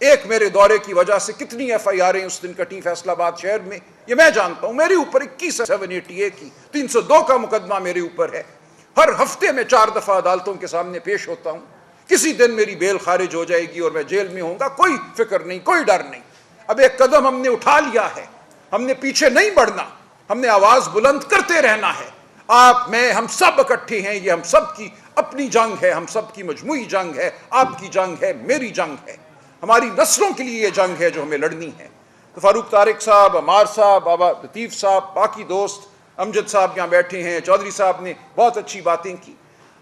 ایک میرے دورے کی وجہ سے کتنی FIRیں اس دن کٹی فیصل آباد شہر میں، یہ میں جانتا ہوں۔ میرے اوپر 21 780A کی 302 کا مقدمہ میرے اوپر ہے۔ ہر ہفتے میں 4 دفعہ عدالتوں کے سامنے پیش ہوتا ہوں۔ کسی دن میری بیل خارج ہو جائے گی اور میں جیل میں ہوں گا، کوئی فکر نہیں، کوئی ڈر نہیں۔ اب ایک قدم ہم نے اٹھا لیا ہے، ہم نے پیچھے نہیں بڑھنا، ہم نے آواز بلند کرتے رہنا ہے۔ آپ، میں، ہم سب اکٹھے ہیں، یہ ہم سب کی اپنی جنگ ہے، ہم سب کی مجموعی جنگ ہے، آپ کی جنگ ہے، میری جنگ ہے، ہماری نسلوں کے لیے یہ جنگ ہے جو ہمیں لڑنی ہے۔ تو فاروق طارق صاحب، عمار صاحب، بابا لطیف صاحب، باقی دوست، امجد صاحب یہاں بیٹھے ہیں، چودھری صاحب نے بہت اچھی باتیں کی۔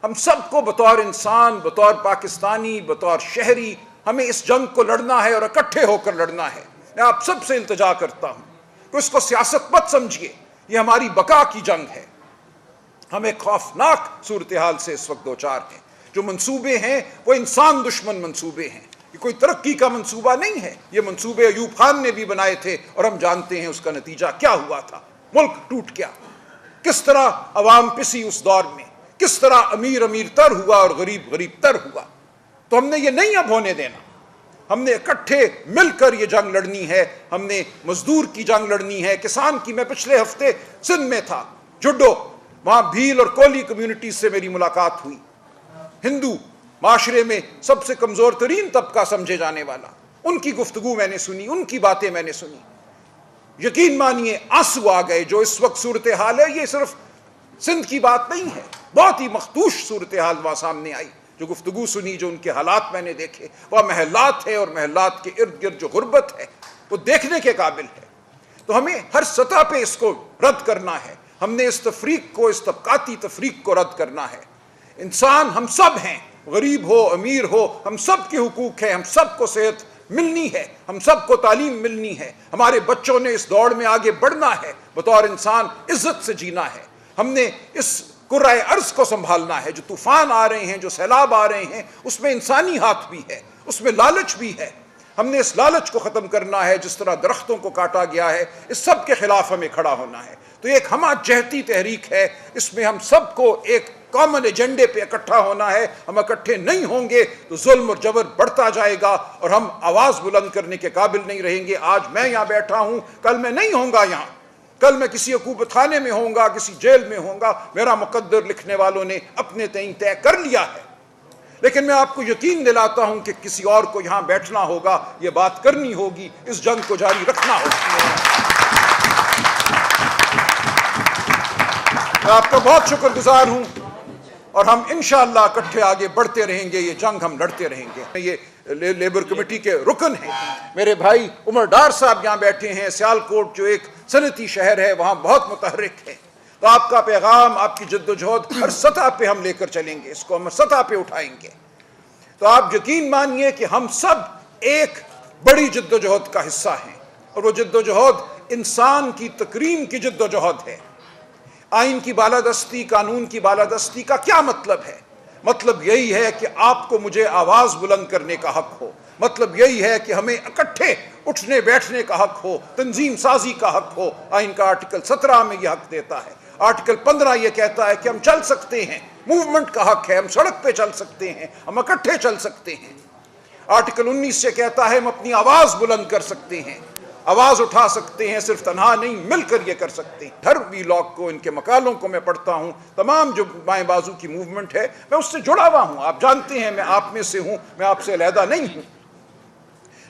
ہم سب کو بطور انسان، بطور پاکستانی، بطور شہری، ہمیں اس جنگ کو لڑنا ہے اور اکٹھے ہو کر لڑنا ہے۔ میں آپ سب سے التجا کرتا ہوں کہ اس کو سیاست مت سمجھیے، یہ ہماری بقا کی جنگ ہے۔ ہم ایک خوفناک صورتحال سے اس وقت دوچار ہیں۔ جو منصوبے ہیں وہ انسان دشمن منصوبے ہیں، یہ کوئی ترقی کا منصوبہ نہیں ہے۔ یہ منصوبے ایوب خان نے بھی بنائے تھے اور ہم جانتے ہیں اس کا نتیجہ کیا ہوا تھا۔ ملک ٹوٹ گیا، کس طرح عوام پسی اس دور میں، کس طرح امیر امیر تر ہوا اور غریب غریب تر ہوا۔ تو ہم نے یہ نہیں اب ہونے دینا، ہم نے اکٹھے مل کر یہ جنگ لڑنی ہے۔ ہم نے مزدور کی جنگ لڑنی ہے، کسان کی۔ میں پچھلے ہفتے سندھ میں تھا، جڈو، وہاں بھیل اور کولی کمیونٹی سے میری ملاقات ہوئی۔ ہندو معاشرے میں سب سے کمزور ترین طبقہ سمجھے جانے والا، ان کی گفتگو میں نے سنی، ان کی باتیں میں نے سنی۔ یقین مانیے آنسو آ گئے۔ جو اس وقت صورتحال ہے، یہ صرف سندھ کی بات نہیں ہے، بہت ہی مخدوش صورتحال وہاں سامنے آئی۔ جو گفتگو سنی، جو ان کے حالات میں نے دیکھے، وہ محلات ہے اور محلات کے ارد گرد جو غربت ہے وہ دیکھنے کے قابل ہے۔ تو ہمیں ہر سطح پہ اس کو رد کرنا ہے۔ ہم نے اس تفریق کو، اس طبقاتی تفریق کو رد کرنا ہے۔ انسان ہم سب ہیں، غریب ہو امیر ہو، ہم سب کے حقوق ہیں، ہم سب کو صحت ملنی ہے، ہم سب کو تعلیم ملنی ہے۔ ہمارے بچوں نے اس دوڑ میں آگے بڑھنا ہے، بطور انسان عزت سے جینا ہے۔ ہم نے اس کرۂ ارض کو سنبھالنا ہے۔ جو طوفان آ رہے ہیں، جو سیلاب آ رہے ہیں، اس میں انسانی ہاتھ بھی ہے، اس میں لالچ بھی ہے۔ ہم نے اس لالچ کو ختم کرنا ہے۔ جس طرح درختوں کو کاٹا گیا ہے، اس سب کے خلاف ہمیں کھڑا ہونا ہے۔ تو ایک ہمہ جہتی تحریک ہے، اس میں ہم سب کو ایک کامن ایجنڈے پہ اکٹھا ہونا ہے۔ ہم اکٹھے نہیں ہوں گے تو ظلم اور جبر بڑھتا جائے گا اور ہم آواز بلند کرنے کے قابل نہیں رہیں گے۔ آج میں یہاں بیٹھا ہوں، کل میں نہیں ہوں گا یہاں، کل میں کسی حکومت خانے میں ہوں گا، کسی جیل میں ہوں گا۔ میرا مقدر لکھنے والوں نے اپنے تئیں طے کر لیا ہے۔ لیکن میں آپ کو یقین دلاتا ہوں کہ کسی اور کو یہاں بیٹھنا ہوگا، یہ بات کرنی ہوگی، اس جنگ کو جاری رکھنا ہوگا۔ میں آپ کا بہت شکر گزار ہوں اور ہم انشاءاللہ اکٹھے آگے بڑھتے رہیں گے۔ یہ جنگ ہم لڑتے رہیں گے۔ یہ لیبر کمیٹی کے رکن ہیں میرے بھائی عمر ڈار صاحب یہاں بیٹھے ہیں۔ سیالکوٹ جو ایک صنعتی شہر ہے، وہاں بہت متحرک ہے۔ تو آپ کا پیغام، آپ کی جدوجہد ہر سطح پہ ہم لے کر چلیں گے، اس کو ہم ہر سطح پہ اٹھائیں گے۔ تو آپ یقین مانیے کہ ہم سب ایک بڑی جدوجہد کا حصہ ہیں، اور وہ جدوجہد انسان کی تکریم کی جدوجہد ہے۔ آئین کی بالادستی، قانون کی بالادستی کا کیا مطلب ہے؟ مطلب یہی ہے کہ آپ کو مجھے آواز بلند کرنے کا حق ہو۔ مطلب یہی ہے کہ ہمیں اکٹھے اٹھنے بیٹھنے کا حق ہو، تنظیم سازی کا حق ہو۔ آئین کا آرٹیکل 17 میں یہ حق دیتا ہے۔ آرٹیکل 15 یہ کہتا ہے کہ ہم چل سکتے ہیں، موومنٹ کا حق ہے، ہم سڑک پہ چل سکتے ہیں، ہم اکٹھے چل سکتے ہیں۔ آرٹیکل 19 سے کہتا ہے ہم اپنی آواز بلند کر سکتے ہیں، آواز اٹھا سکتے ہیں، صرف تنہا نہیں، مل کر یہ کر سکتے ہیں۔ ہر وی لاگ کو، ان کے مقالوں کو میں پڑھتا ہوں، تمام جو بائیں بازو کی موومنٹ ہے میں اس سے جڑا ہوا ہوں۔ آپ جانتے ہیں میں آپ میں سے ہوں، میں آپ سے علیحدہ نہیں ہوں۔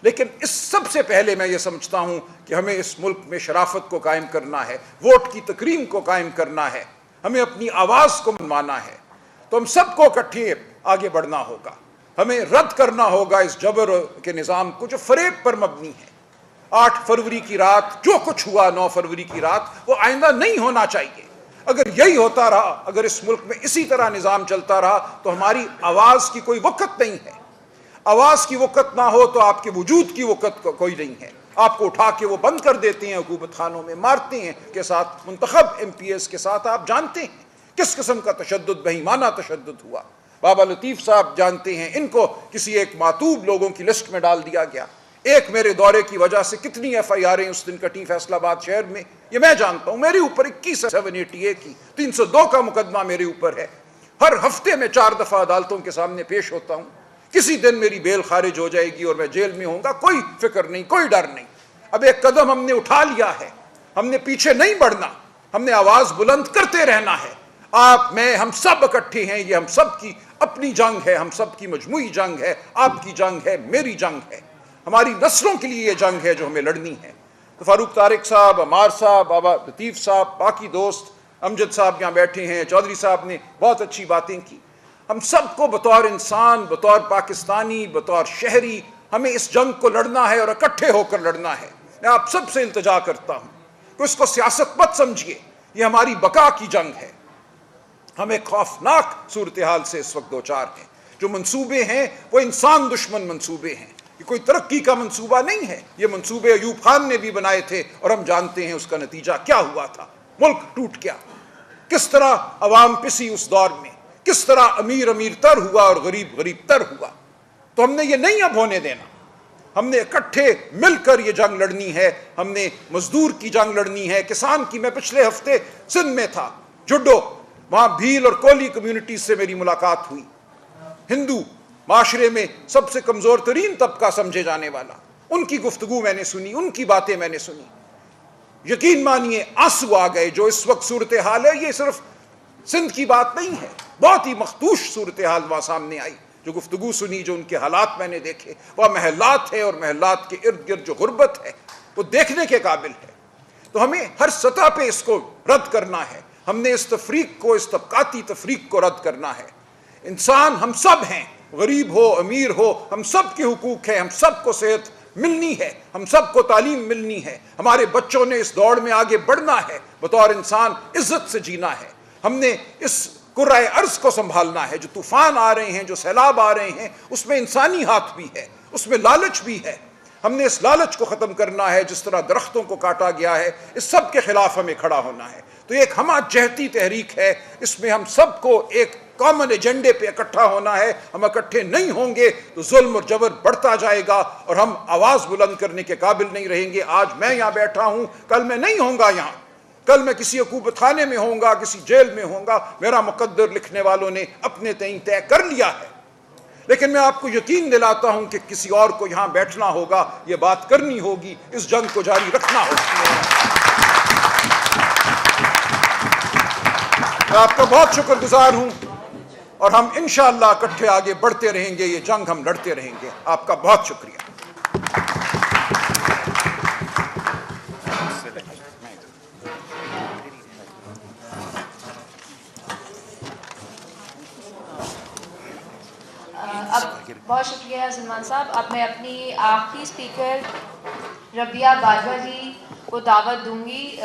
لیکن اس سب سے پہلے میں یہ سمجھتا ہوں کہ ہمیں اس ملک میں شرافت کو قائم کرنا ہے، ووٹ کی تکریم کو قائم کرنا ہے، ہمیں اپنی آواز کو منوانا ہے۔ تو ہم سب کو اکٹھے آگے بڑھنا ہوگا۔ ہمیں رد کرنا ہوگا اس جبر کے نظام کو جو فریب پر مبنی ہے۔ 8 فروری کی رات جو کچھ ہوا، 9 فروری کی رات، وہ آئندہ نہیں ہونا چاہیے۔ اگر یہی ہوتا رہا، اگر اس ملک میں اسی طرح نظام چلتا رہا تو ہماری آواز کی کوئی وقت نہیں ہے۔ آواز کی وقت نہ ہو تو آپ کے وجود کی وقت کوئی نہیں ہے۔ آپ کو اٹھا کے وہ بند کر دیتے ہیں، حکومت خانوں میں مارتے ہیں، کے ساتھ منتخب MPs کے ساتھ آپ جانتے ہیں کس قسم کا تشدد، بہیمانہ تشدد ہوا۔ بابا لطیف صاحب جانتے ہیں، ان کو کسی ایک معتوب لوگوں کی لسٹ میں ڈال دیا گیا۔ ایک میرے دورے کی وجہ سے کتنی FIRیں اس دن کٹی فیصل آباد شہر میں، یہ میں جانتا ہوں۔ میرے اوپر 21 780A کی 302 کا مقدمہ میرے اوپر ہے۔ ہر ہفتے میں 4 دفعہ عدالتوں کے سامنے پیش ہوتا ہوں۔ کسی دن میری بیل خارج ہو جائے گی اور میں جیل میں ہوں گا، کوئی فکر نہیں، کوئی ڈر نہیں۔ اب ایک قدم ہم نے اٹھا لیا ہے، ہم نے پیچھے نہیں بڑھنا، ہم نے آواز بلند کرتے رہنا ہے۔ آپ، میں، ہم سب اکٹھے ہیں، یہ ہم سب کی اپنی جنگ ہے، ہم سب کی مجموعی جنگ ہے، آپ کی جنگ ہے، میری جنگ ہے، ہماری نسلوں کے لیے یہ جنگ ہے جو ہمیں لڑنی ہے۔ تو فاروق طارق صاحب، عمار صاحب، بابا لطیف صاحب، باقی دوست، امجد صاحب یہاں بیٹھے ہیں، چودھری صاحب نے بہت اچھی باتیں کی۔ ہم سب کو بطور انسان، بطور پاکستانی، بطور شہری، ہمیں اس جنگ کو لڑنا ہے اور اکٹھے ہو کر لڑنا ہے۔ میں آپ سب سے التجا کرتا ہوں کہ اس کو سیاست مت سمجھیے، یہ ہماری بقا کی جنگ ہے۔ ہم ایک خوفناک صورتحال سے اس وقت دوچار ہیں۔ جو منصوبے ہیں وہ انسان دشمن منصوبے ہیں، یہ کوئی ترقی کا منصوبہ نہیں ہے۔ یہ منصوبے ایوب خان نے بھی بنائے تھے اور ہم جانتے ہیں اس کا نتیجہ کیا ہوا تھا، ملک ٹوٹ گیا، کس طرح عوام پسی اس دور میں، کس طرح امیر امیر تر ہوا اور غریب غریب تر ہوا۔ تو ہم نے یہ نہیں اب ہونے دینا، ہم نے اکٹھے مل کر یہ جنگ لڑنی ہے۔ ہم نے مزدور کی جنگ لڑنی ہے، کسان کی۔ میں پچھلے ہفتے سندھ میں تھا، جڈو، وہاں بھیل اور کولی کمیونٹی سے میری ملاقات ہوئی۔ ہندو معاشرے میں سب سے کمزور ترین طبقہ سمجھے جانے والا، ان کی گفتگو میں نے سنی، ان کی باتیں میں نے سنی۔ یقین مانیے آنسو آ گئے۔ جو اس وقت صورتحال ہے یہ صرف سندھ کی بات نہیں ہے، بہت ہی مخدوش صورتحال وہاں سامنے آئی۔ جو گفتگو سنی، جو ان کے حالات میں نے دیکھے، وہ محلات ہے اور محلات کے ارد گرد جو غربت ہے وہ دیکھنے کے قابل ہے۔ تو ہمیں ہر سطح پہ اس کو رد کرنا ہے۔ ہم نے اس تفریق کو، اس طبقاتی تفریق کو رد کرنا ہے۔ انسان ہم سب ہیں، غریب ہو امیر ہو، ہم سب کے حقوق ہیں، ہم سب کو صحت ملنی ہے، ہم سب کو تعلیم ملنی ہے، ہمارے بچوں نے اس دوڑ میں آگے بڑھنا ہے، بطور انسان عزت سے جینا ہے۔ ہم نے اس کرۂ ارض کو سنبھالنا ہے۔ جو طوفان آ رہے ہیں، جو سیلاب آ رہے ہیں، اس میں انسانی ہاتھ بھی ہے، اس میں لالچ بھی ہے۔ ہم نے اس لالچ کو ختم کرنا ہے۔ جس طرح درختوں کو کاٹا گیا ہے، اس سب کے خلاف ہمیں کھڑا ہونا ہے۔ تو ایک ہمہ جہتی تحریک ہے، اس میں ہم سب کو ایک کامن ایجنڈے پہ اکٹھا ہونا ہے۔ ہم اکٹھے نہیں ہوں گے تو ظلم اور جبر بڑھتا جائے گا اور ہم آواز بلند کرنے کے قابل نہیں رہیں گے۔ آج میں یہاں بیٹھا ہوں، کل میں نہیں ہوں گا یہاں، کل میں کسی حکومت خانے میں ہوں گا، کسی جیل میں ہوں گا۔ میرا مقدر لکھنے والوں نے اپنے تئیں طے کر لیا ہے۔ لیکن میں آپ کو یقین دلاتا ہوں کہ کسی اور کو یہاں بیٹھنا ہوگا، یہ بات کرنی ہوگی، اس جنگ کو جاری رکھنا ہوگا۔ میں آپ کا بہت شکر گزار ہوں اور ہم انشاءاللہ اکٹھے آگے بڑھتے رہیں گے، یہ جنگ ہم لڑتے رہیں گے۔ آپ کا بہت شکریہ۔ اب بہت شکریہ سلمان صاحب۔ اب میں اپنی آخری اسپیکر ربیہ باجوہ جی کو دعوت دوں گی